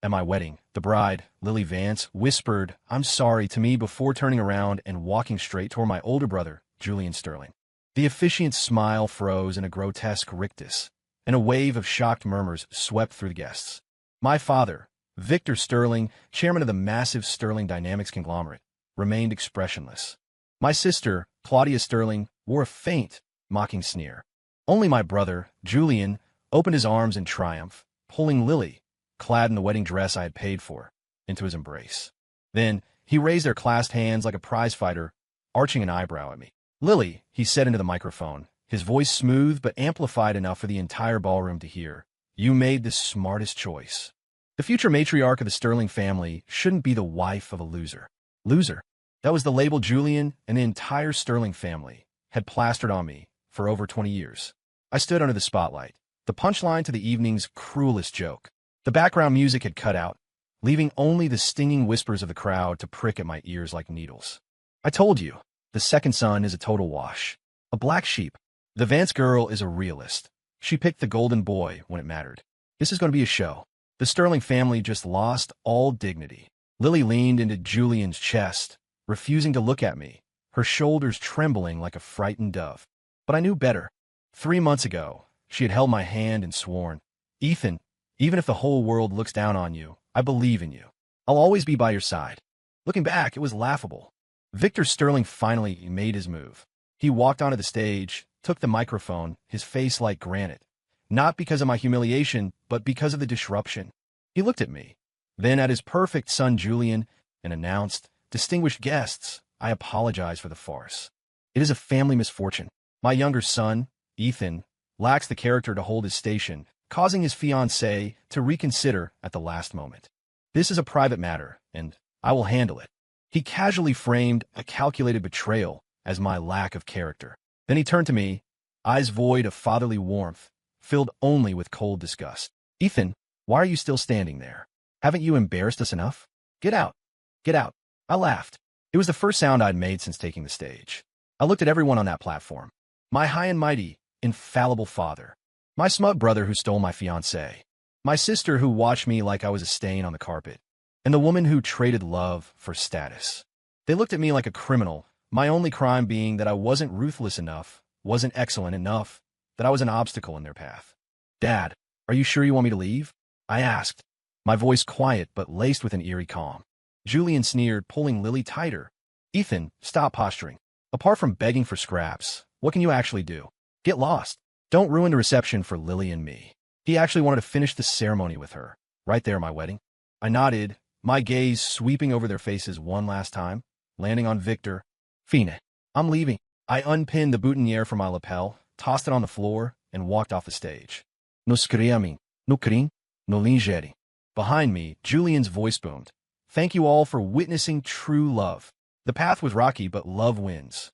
At my wedding, the bride, Lily Vance, whispered, "I'm sorry," to me before turning around and walking straight toward my older brother, Julian Sterling. The officiant's smile froze in a grotesque rictus, and a wave of shocked murmurs swept through the guests. My father, Victor Sterling, chairman of the massive Sterling Dynamics conglomerate, remained expressionless. My sister, Claudia Sterling, wore a faint, mocking sneer. Only my brother, Julian, opened his arms in triumph, pulling Lily, clad in the wedding dress I had paid for, into his embrace. Then he raised their clasped hands like a prizefighter, arching an eyebrow at me. "Lily," he said into the microphone, his voice smooth but amplified enough for the entire ballroom to hear, "you made the smartest choice. The future matriarch of the Sterling family shouldn't be the wife of a loser." Loser. That was the label Julian and the entire Sterling family had plastered on me for over 20 years. I stood under the spotlight, the punchline to the evening's cruelest joke. The background music had cut out, leaving only the stinging whispers of the crowd to prick at my ears like needles. "I told you, the second son is a total wash. A black sheep. The Vance girl is a realist. She picked the golden boy when it mattered. This is going to be a show." The Sterling family just lost all dignity. Lily leaned into Julian's chest, refusing to look at me, her shoulders trembling like a frightened dove. But I knew better. 3 months ago, she had held my hand and sworn, "Ethan, even if the whole world looks down on you, I believe in you. I'll always be by your side." Looking back, it was laughable. Victor Sterling finally made his move. He walked onto the stage, took the microphone, his face like granite. Not because of my humiliation, but because of the disruption. He looked at me, then at his perfect son Julian, and announced, "Distinguished guests, I apologize for the farce. It is a family misfortune. My younger son, Ethan, lacks the character to hold his station, causing his fiancée to reconsider at the last moment. This is a private matter, and I will handle it." He casually framed a calculated betrayal as my lack of character. Then he turned to me, eyes void of fatherly warmth, filled only with cold disgust. "Ethan, why are you still standing there? Haven't you embarrassed us enough? Get out. Get out." I laughed. It was the first sound I'd made since taking the stage. I looked at everyone on that platform. My high and mighty, infallible father. My smug brother who stole my fiancée. My sister who watched me like I was a stain on the carpet. And the woman who traded love for status. They looked at me like a criminal, my only crime being that I wasn't ruthless enough, wasn't excellent enough, that I was an obstacle in their path. "Dad, are you sure you want me to leave?" I asked, my voice quiet but laced with an eerie calm. Julian sneered, pulling Lily tighter. "Ethan, stop posturing. Apart from begging for scraps, what can you actually do? Get lost. Don't ruin the reception for Lily and me." He actually wanted to finish the ceremony with her, right there at my wedding. I nodded, my gaze sweeping over their faces one last time, landing on Victor. "Fine. I'm leaving." I unpinned the boutonniere from my lapel, tossed it on the floor, and walked off the stage. "No scriami, no crin, no lingeri." Behind me, Julian's voice boomed. "Thank you all for witnessing true love. The path was rocky, but love wins."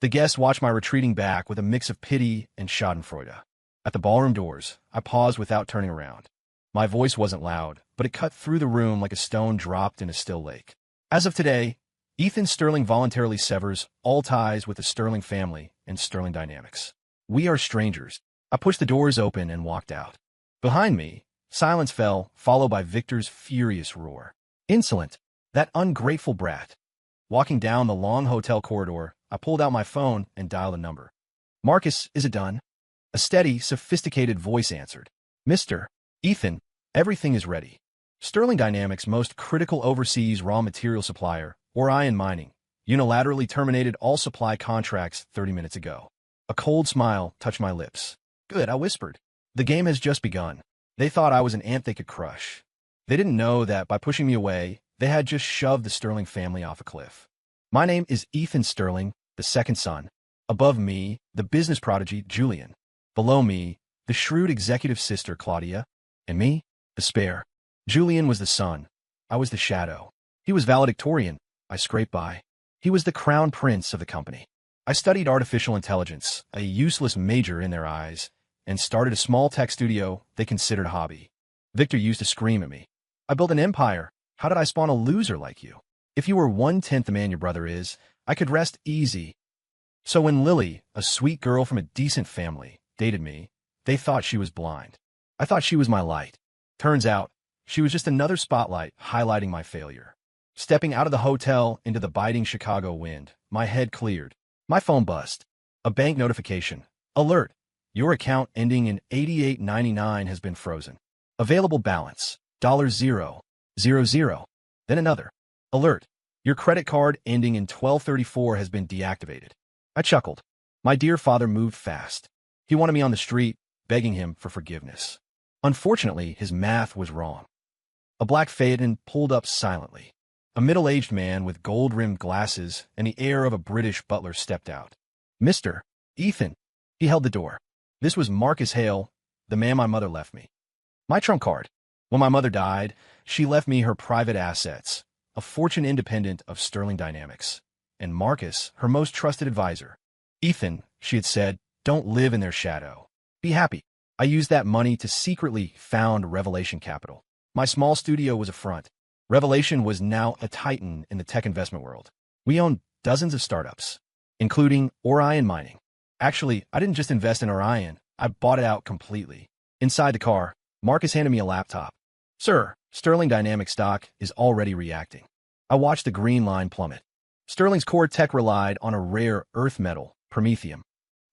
The guests watched my retreating back with a mix of pity and schadenfreude. At the ballroom doors, I paused without turning around. My voice wasn't loud, but it cut through the room like a stone dropped in a still lake. As of today, Ethan Sterling voluntarily severs all ties with the Sterling family and Sterling Dynamics. We are strangers. I pushed the doors open and walked out. Behind me, silence fell, followed by Victor's furious roar. "Insolent! That ungrateful brat!" Walking down the long hotel corridor, I pulled out my phone and dialed a number. "Marcus, is it done?" A steady, sophisticated voice answered. "Mr. Ethan, everything is ready. Sterling Dynamics' most critical overseas raw material supplier, Orion Mining, unilaterally terminated all supply contracts 30 minutes ago." A cold smile touched my lips. "Good," I whispered. "The game has just begun." They thought I was an ant they could crush. They didn't know that by pushing me away, they had just shoved the Sterling family off a cliff. My name is Ethan Sterling, the second son. Above me, the business prodigy, Julian. Below me, the shrewd executive sister, Claudia. And me, the spare. Julian was the sun. I was the shadow. He was valedictorian. I scraped by. He was the crown prince of the company. I studied artificial intelligence, a useless major in their eyes, and started a small tech studio they considered a hobby. Victor used to scream at me. "I built an empire. How did I spawn a loser like you? If you were 1/10 the man your brother is, I could rest easy." So when Lily, a sweet girl from a decent family, dated me, they thought she was blind. I thought she was my light. Turns out, She was just another spotlight highlighting my failure. Stepping out of the hotel into the biting Chicago wind, my head cleared. My phone buzzed. A bank notification. Alert. Your account ending in 8899 has been frozen. Available balance, $0.00. Then another. Alert. Your credit card ending in 1234 has been deactivated. I chuckled. My dear father moved fast. He wanted me on the street, begging him for forgiveness. Unfortunately, his math was wrong. A black Phaeton pulled up silently. A middle-aged man with gold-rimmed glasses and the air of a British butler stepped out. Mr. Ethan. He held the door. This was Marcus Hale, the man my mother left me. My trump card. When my mother died, she left me her private assets, a fortune independent of Sterling Dynamics, and Marcus, her most trusted advisor. Ethan, she had said, don't live in their shadow. Be happy. I used that money to secretly found Revelation Capital. My small studio was a front. Revelation was now a titan in the tech investment world. We owned dozens of startups, including Orion Mining. Actually, I didn't just invest in Orion, I bought it out completely. Inside the car, Marcus handed me a laptop. Sir, Sterling Dynamics stock is already reacting. I watched the green line plummet. Sterling's core tech relied on a rare earth metal, promethium.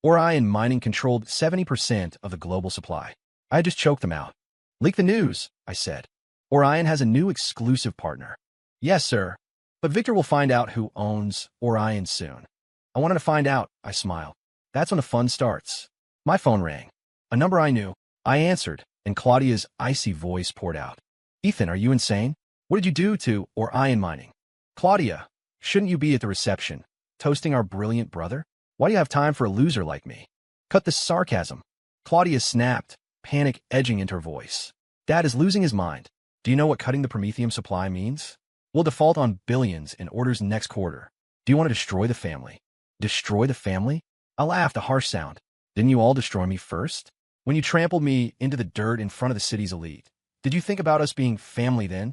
Orion Mining controlled 70% of the global supply. I had just choked them out. Leak the news, I said. Orion has a new exclusive partner. Yes, sir. But Victor will find out who owns Orion soon. I wanted to find out, I smiled. That's when the fun starts. My phone rang. A number I knew. I answered, and Claudia's icy voice poured out. Ethan, are you insane? What did you do to Orion Mining? Claudia, shouldn't you be at the reception, toasting our brilliant brother? Why do you have time for a loser like me? Cut the sarcasm. Claudia snapped, panic edging into her voice. Dad is losing his mind. Do you know what cutting the promethium supply means? We'll default on billions in orders next quarter. Do you want to destroy the family? Destroy the family? I laughed, a harsh sound. Didn't you all destroy me first? When you trampled me into the dirt in front of the city's elite, did you think about us being family then?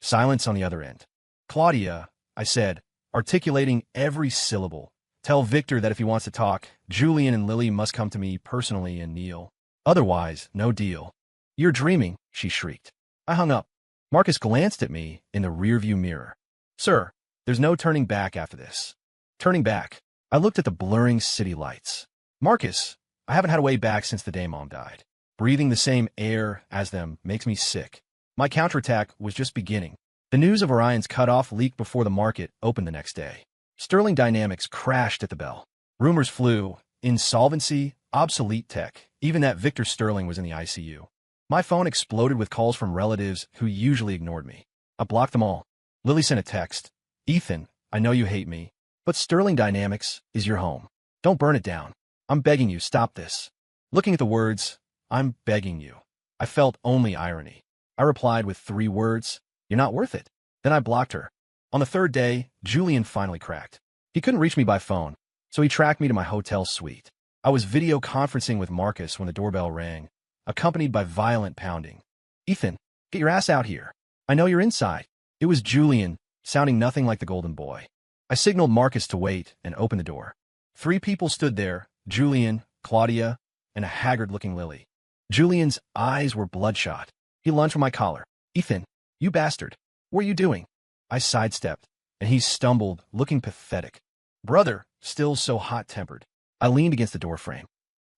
Silence on the other end. Claudia, I said, articulating every syllable. Tell Victor that if he wants to talk, Julian and Lily must come to me personally and kneel. Otherwise, no deal. You're dreaming, she shrieked. I hung up. Marcus glanced at me in the rearview mirror. Sir, there's no turning back after this. Turning back. I looked at the blurring city lights. Marcus, I haven't had a way back since the day Mom died. Breathing the same air as them makes me sick. My counterattack was just beginning. The news of Orion's cutoff leaked before the market opened the next day. Sterling Dynamics crashed at the bell. Rumors flew. Insolvency, obsolete tech. Even that Victor Sterling was in the ICU. My phone exploded with calls from relatives who usually ignored me. I blocked them all. Lily sent a text. Ethan, I know you hate me, but Sterling Dynamics is your home. Don't burn it down. I'm begging you, stop this. Looking at the words, I'm begging you. I felt only irony. I replied with 3 words, you're not worth it. Then I blocked her. On the 3rd day, Julian finally cracked. He couldn't reach me by phone, so he tracked me to my hotel suite. I was video conferencing with Marcus when the doorbell rang, accompanied by violent pounding. Ethan, get your ass out here. I know you're inside. It was Julian, sounding nothing like the golden boy. I signaled Marcus to wait and opened the door. 3 people stood there, Julian, Claudia, and a haggard-looking Lily. Julian's eyes were bloodshot. He lunged for my collar. Ethan, you bastard. What are you doing? I sidestepped, and he stumbled, looking pathetic. Brother, still so hot-tempered. I leaned against the doorframe.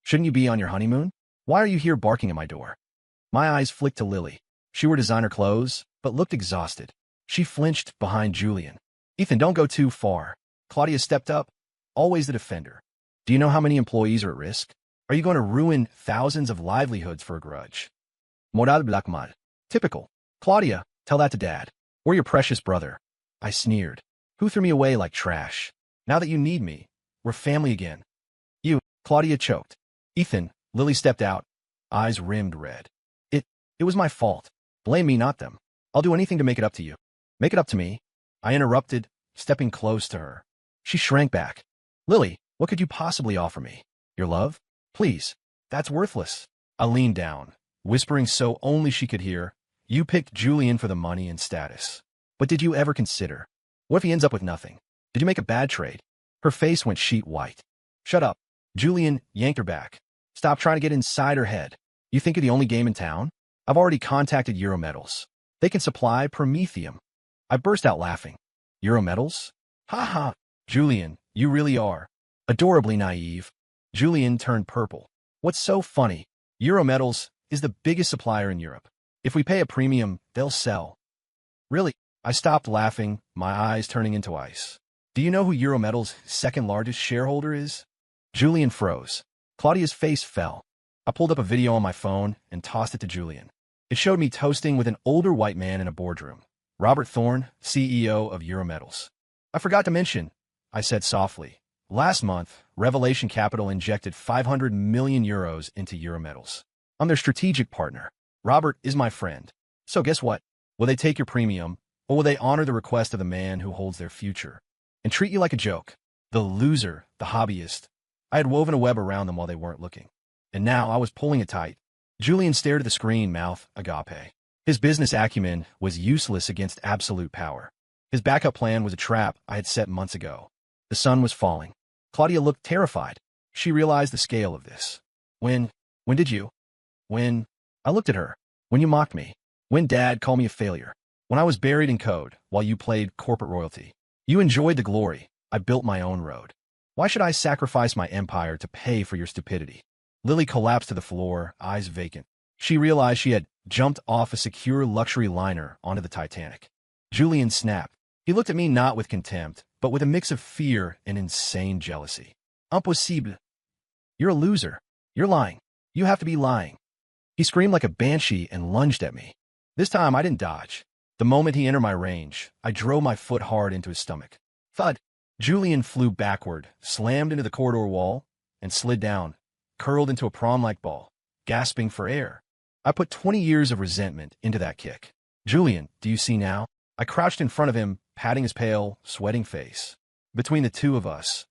Shouldn't you be on your honeymoon? Why are you here barking at my door? My eyes flicked to Lily. She wore designer clothes, but looked exhausted. She flinched behind Julian. Ethan, don't go too far. Claudia stepped up, always the defender. Do you know how many employees are at risk? Are you going to ruin thousands of livelihoods for a grudge? Moral blackmal. Typical. Claudia, tell that to Dad. Or your precious brother. I sneered. Who threw me away like trash? Now that you need me, we're family again. You, Claudia choked. Ethan, Lily stepped out, eyes rimmed red. It was my fault. Blame me, not them. I'll do anything to make it up to you. Make it up to me. I interrupted, stepping close to her. She shrank back. Lily, what could you possibly offer me? Your love? Please. That's worthless. I leaned down, whispering so only she could hear. You picked Julian for the money and status. But did you ever consider? What if he ends up with nothing? Did you make a bad trade? Her face went sheet white. Shut up. Julian yanked her back. Stop trying to get inside her head. You think you're the only game in town? I've already contacted Eurometals. They can supply promethium. I burst out laughing. Eurometals? Ha ha. Julian, you really are adorably naive. Julian turned purple. What's so funny? Eurometals is the biggest supplier in Europe. If we pay a premium, they'll sell. Really? I stopped laughing, my eyes turning into ice. Do you know who Eurometal's second largest shareholder is? Julian froze. Claudia's face fell. I pulled up a video on my phone and tossed it to Julian. It showed me toasting with an older white man in a boardroom. Robert Thorne, CEO of Eurometals. I forgot to mention, I said softly. Last month, Revelation Capital injected 500 million euros into Eurometals. I'm their strategic partner. Robert is my friend. So guess what? Will they take your premium, or will they honor the request of the man who holds their future and treat you like a joke? The loser, the hobbyist. I had woven a web around them while they weren't looking. And now I was pulling it tight. Julian stared at the screen, mouth agape. His business acumen was useless against absolute power. His backup plan was a trap I had set months ago. The sun was falling. Claudia looked terrified. She realized the scale of this. When did you? When? I looked at her. When you mocked me. When Dad called me a failure. When I was buried in code while you played corporate royalty. You enjoyed the glory. I built my own road. Why should I sacrifice my empire to pay for your stupidity? Lily collapsed to the floor, eyes vacant. She realized she had jumped off a secure luxury liner onto the Titanic. Julian snapped. He looked at me not with contempt, but with a mix of fear and insane jealousy. Impossible. You're a loser. You're lying. You have to be lying. He screamed like a banshee and lunged at me. This time I didn't dodge. The moment he entered my range, I drove my foot hard into his stomach. Thud. Julian flew backward, slammed into the corridor wall, and slid down, curled into a prom-like ball, gasping for air. I put 20 years of resentment into that kick. Julian, do you see now? I crouched in front of him, patting his pale, sweating face. Between the two of us,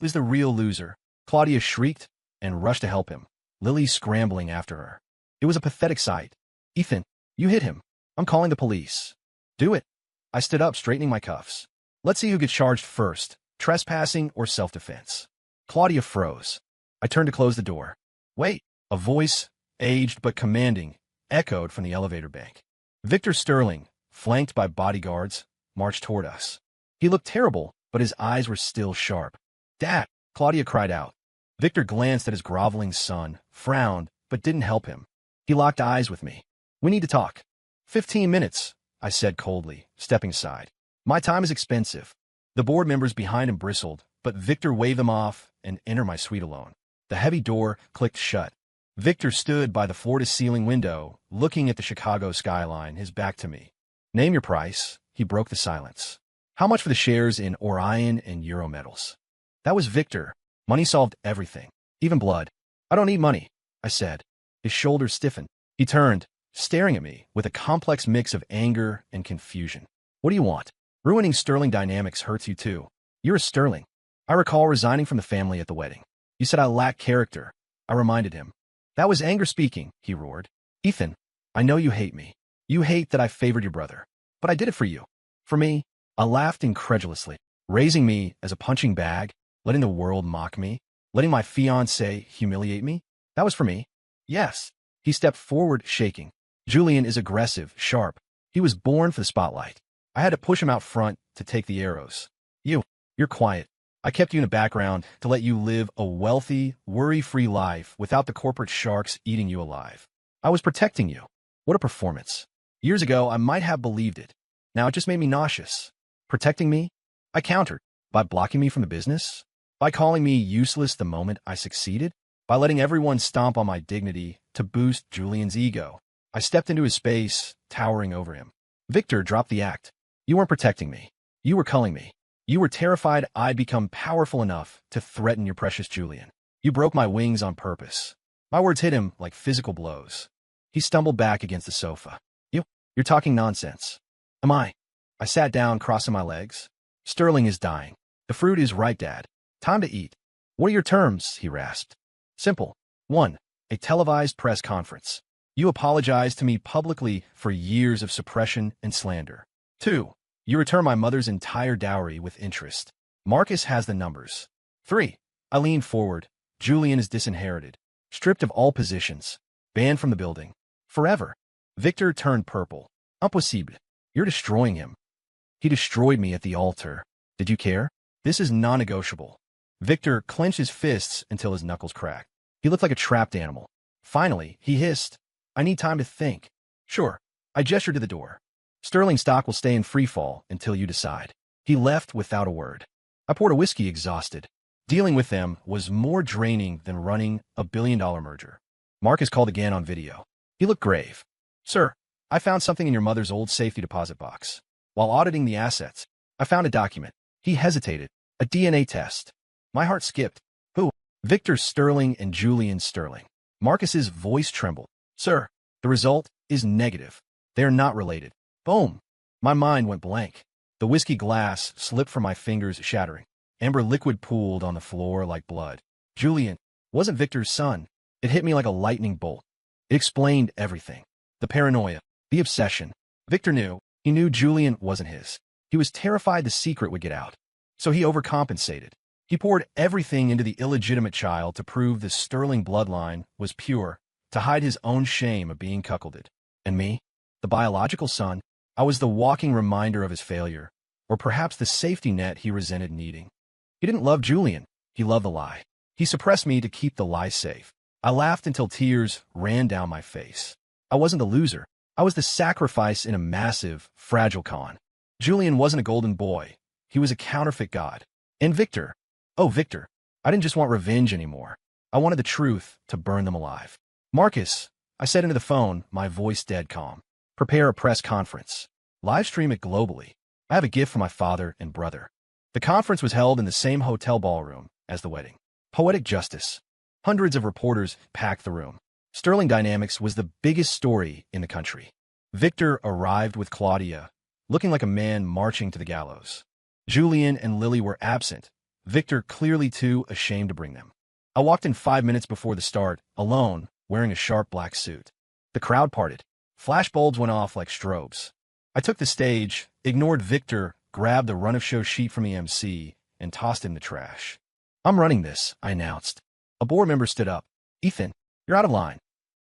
is the real loser. Claudia shrieked and rushed to help him, Lily scrambling after her. It was a pathetic sight. Ethan, you hit him. I'm calling the police. Do it. I stood up, straightening my cuffs. Let's see who gets charged first, trespassing or self-defense. Claudia froze. I turned to close the door. Wait, a voice, aged but commanding, echoed from the elevator bank. Victor Sterling, flanked by bodyguards, marched toward us. He looked terrible, but his eyes were still sharp. Dad, Claudia cried out. Victor glanced at his groveling son, frowned, but didn't help him. He locked eyes with me. We need to talk. 15 minutes, I said coldly, stepping aside. My time is expensive. The board members behind him bristled, but Victor waved them off and entered my suite alone. The heavy door clicked shut. Victor stood by the floor-to-ceiling window, looking at the Chicago skyline, his back to me. Name your price. He broke the silence. How much for the shares in Orion and Eurometals? That was Victor. Money solved everything, even blood. I don't need money, I said. His shoulders stiffened. He turned, staring at me with a complex mix of anger and confusion. What do you want? Ruining Sterling Dynamics hurts you too. You're a Sterling. I recall resigning from the family at the wedding. You said I lack character. I reminded him. That was anger speaking, he roared. Ethan, I know you hate me. You hate that I favored your brother. But I did it for you. For me. I laughed incredulously, raising me as a punching bag, letting the world mock me, letting my fiancé humiliate me. That was for me. Yes. He stepped forward, shaking. Julian is aggressive, sharp. He was born for the spotlight. I had to push him out front to take the arrows. You're quiet. I kept you in the background to let you live a wealthy, worry-free life without the corporate sharks eating you alive. I was protecting you. What a performance. Years ago, I might have believed it. Now it just made me nauseous. Protecting me? I countered. By blocking me from the business? By calling me useless the moment I succeeded? By letting everyone stomp on my dignity to boost Julian's ego? I stepped into his space, towering over him. Victor dropped the act. You weren't protecting me. You were culling me. You were terrified I'd become powerful enough to threaten your precious Julian. You broke my wings on purpose. My words hit him like physical blows. He stumbled back against the sofa. You're talking nonsense. Am I? I sat down, crossing my legs. Sterling is dying. The fruit is ripe, Dad. Time to eat. What are your terms? He rasped. Simple. 1. A televised press conference. You apologize to me publicly for years of suppression and slander. 2. You return my mother's entire dowry with interest. Marcus has the numbers. 3. I leaned forward. Julian is disinherited, stripped of all positions, banned from the building. Forever. Victor turned purple. Impossible. You're destroying him. He destroyed me at the altar. Did you care? This is non-negotiable. Victor clenched his fists until his knuckles cracked. He looked like a trapped animal. Finally, he hissed, I need time to think. Sure. I gestured to the door. Sterling stock will stay in freefall until you decide. He left without a word. I poured a whiskey exhausted. Dealing with them was more draining than running a billion-dollar merger. Marcus called again on video. He looked grave. Sir, I found something in your mother's old safety deposit box. While auditing the assets, I found a document. He hesitated. A DNA test. My heart skipped. Who? Victor Sterling and Julian Sterling. Marcus's voice trembled. Sir, the result is negative. They are not related. Boom. My mind went blank. The whiskey glass slipped from my fingers, shattering. Amber liquid pooled on the floor like blood. Julian wasn't Victor's son. It hit me like a lightning bolt. It explained everything. The paranoia. The obsession. Victor knew. He knew Julian wasn't his. He was terrified the secret would get out. So he overcompensated. He poured everything into the illegitimate child to prove the Sterling bloodline was pure, to hide his own shame of being cuckolded. And me? The biological son? I was the walking reminder of his failure, or perhaps the safety net he resented needing. He didn't love Julian. He loved the lie. He suppressed me to keep the lie safe. I laughed until tears ran down my face. I wasn't the loser. I was the sacrifice in a massive, fragile con. Julian wasn't a golden boy. He was a counterfeit god. And Victor. Oh, Victor. I didn't just want revenge anymore. I wanted the truth to burn them alive. Marcus, I said into the phone, my voice dead calm. Prepare a press conference. Live stream it globally. I have a gift for my father and brother. The conference was held in the same hotel ballroom as the wedding. Poetic justice. Hundreds of reporters packed the room. Sterling Dynamics was the biggest story in the country. Victor arrived with Claudia, looking like a man marching to the gallows. Julian and Lily were absent, Victor clearly too ashamed to bring them. I walked in 5 minutes before the start, alone, wearing a sharp black suit. The crowd parted. Flashbulbs went off like strobes. I took the stage, ignored Victor, grabbed the run-of-show sheet from the MC, and tossed it in the trash. I'm running this, I announced. A board member stood up. Ethan, you're out of line.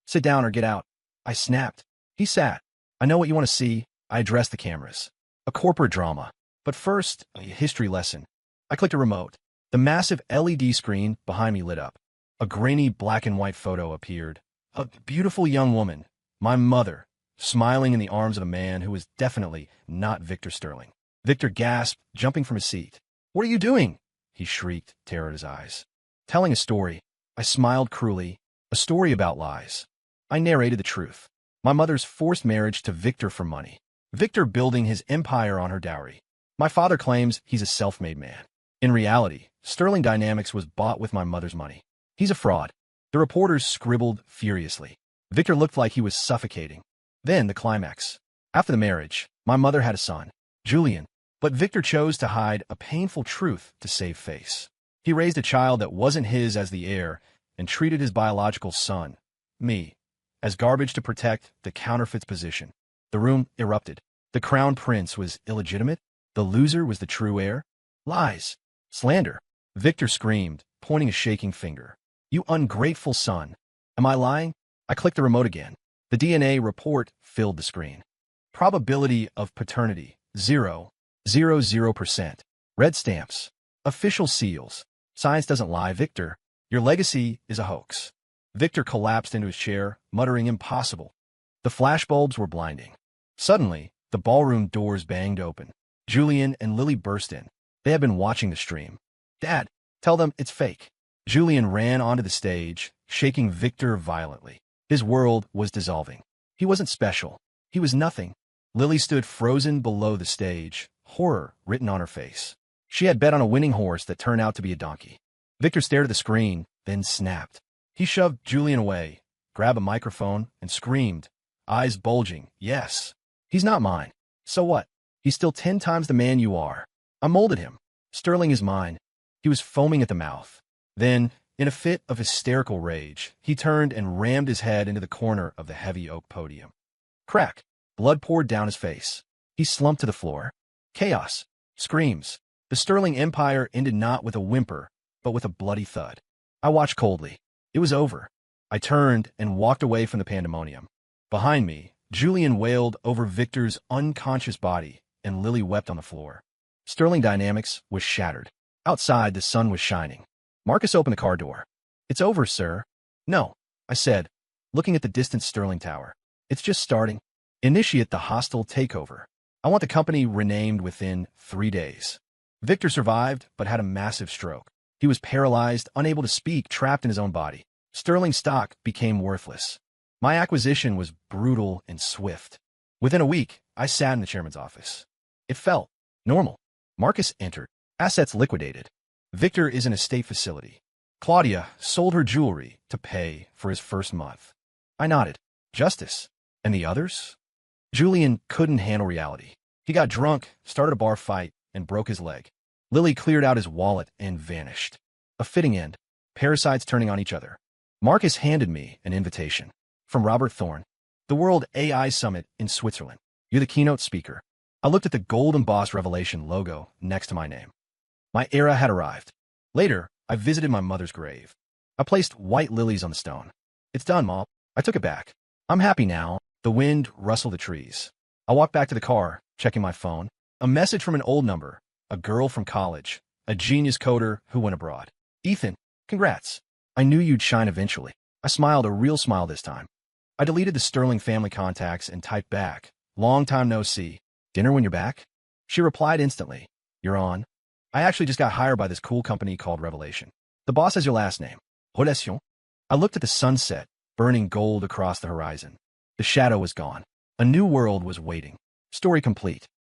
Sit down or get out. I snapped. He sat. I know what you want to see. I addressed the cameras. A corporate drama. But first, a history lesson. I clicked a remote. The massive LED screen behind me lit up. A grainy black and white photo appeared. A beautiful young woman, my mother, smiling in the arms of a man who was definitely not Victor Sterling. Victor gasped, jumping from his seat. What are you doing? He shrieked, terror in his eyes. Telling a story. I smiled cruelly. A story about lies. I narrated the truth. My mother's forced marriage to Victor for money. Victor building his empire on her dowry. My father claims he's a self-made man. In reality, Sterling Dynamics was bought with my mother's money. He's a fraud. The reporters scribbled furiously. Victor looked like he was suffocating. Then the climax. After the marriage, my mother had a son, Julian. But Victor chose to hide a painful truth to save face. He raised a child that wasn't his as the heir and treated his biological son, me, as garbage to protect the counterfeit's position. The room erupted. The crown prince was illegitimate. The loser was the true heir. Lies. Slander. Victor screamed, pointing a shaking finger. You ungrateful son. Am I lying? I clicked the remote again. The DNA report filled the screen. Probability of paternity, 0.00%. Red stamps. Official seals. Science doesn't lie, Victor. Your legacy is a hoax. Victor collapsed into his chair, muttering impossible. The flashbulbs were blinding. Suddenly, the ballroom doors banged open. Julian and Lily burst in. They had been watching the stream. Dad, tell them it's fake. Julian ran onto the stage, shaking Victor violently. His world was dissolving. He wasn't special. He was nothing. Lily stood frozen below the stage, horror written on her face. She had bet on a winning horse that turned out to be a donkey. Victor stared at the screen, then snapped. He shoved Julian away, grabbed a microphone, and screamed, eyes bulging, yes. He's not mine. So what? He's still 10 times the man you are. I molded him. Sterling is mine. He was foaming at the mouth. Then, in a fit of hysterical rage, he turned and rammed his head into the corner of the heavy oak podium. Crack. Blood poured down his face. He slumped to the floor. Chaos. Screams. The Sterling Empire ended not with a whimper, but with a bloody thud. I watched coldly. It was over. I turned and walked away from the pandemonium. Behind me, Julian wailed over Victor's unconscious body, and Lily wept on the floor. Sterling Dynamics was shattered. Outside, the sun was shining. Marcus opened the car door. "It's over, sir." "No," I said, looking at the distant Sterling Tower. "It's just starting. Initiate the hostile takeover. I want the company renamed within 3 days." Victor survived, but had a massive stroke. He was paralyzed, unable to speak, trapped in his own body. Sterling stock became worthless. My acquisition was brutal and swift. Within a week, I sat in the chairman's office. It felt normal. Marcus entered. Assets liquidated. Victor is in a state facility. Claudia sold her jewelry to pay for his first month. I nodded. Justice. And the others? Julian couldn't handle reality. He got drunk, started a bar fight, and broke his leg. Lily cleared out his wallet and vanished. A fitting end. Parasites turning on each other. Marcus handed me an invitation. From Robert Thorne. The World AI Summit in Switzerland. You're the keynote speaker. I looked at the Gold Embossed Revelation logo next to my name. My era had arrived. Later, I visited my mother's grave. I placed white lilies on the stone. "It's done, Mom." I took it back. "I'm happy now." The wind rustled the trees. I walked back to the car, checking my phone. A message from an old number. A girl from college. A genius coder who went abroad. "Ethan, congrats. I knew you'd shine eventually." I smiled, a real smile this time. I deleted the Sterling family contacts and typed back. "Long time no see. Dinner when you're back?" She replied instantly. "You're on. I actually just got hired by this cool company called Revelation. The boss has your last name. Relation." I looked at the sunset, burning gold across the horizon. The shadow was gone. A new world was waiting. Story complete.